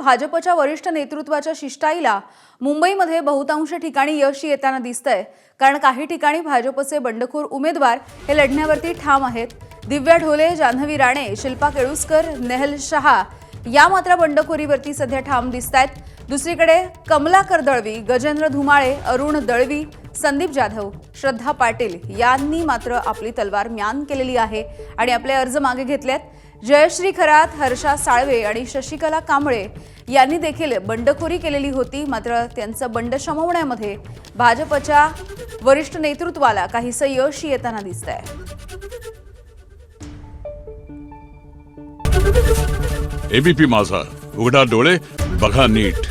भाजपच्या वरिष्ठ नेतृत्वाच्या शिष्टाईला मुंबईमध्ये बहुतांश ठिकाणी यश येताना दिसतंय, कारण काही ठिकाणी भाजपचे बंडखोर उमेदवार हे लढण्यावरती ठाम आहेत। दिव्या ढोले, जान्हवी राणे, शिल्पा केळुस्कर, नेहल शहा या मात्र बंडखोरीवरती सध्या ठाम दिसतायत। दुसरीकडे कमलाकर दळवी, गजेंद्र धुमाळे, अरुण दळवी, संदीप जाधव, श्रद्धा पाटील यांनी मात्र आपली तलवार म्यान केलेली आहे आणि आपले अर्ज मागे घेतलेत। जयश्री खरात, हर्षा साळवे आणि शशिकला कांबळे यांनी देखील बंडखोरी केलेली होती, मात्र त्यांचं बंड शमवण्यामध्ये भाजपच्या वरिष्ठ नेतृत्वाला काहीसं यश येताना दिसतंय। एबीपी माझा, उघडा डोळे बघा नीट।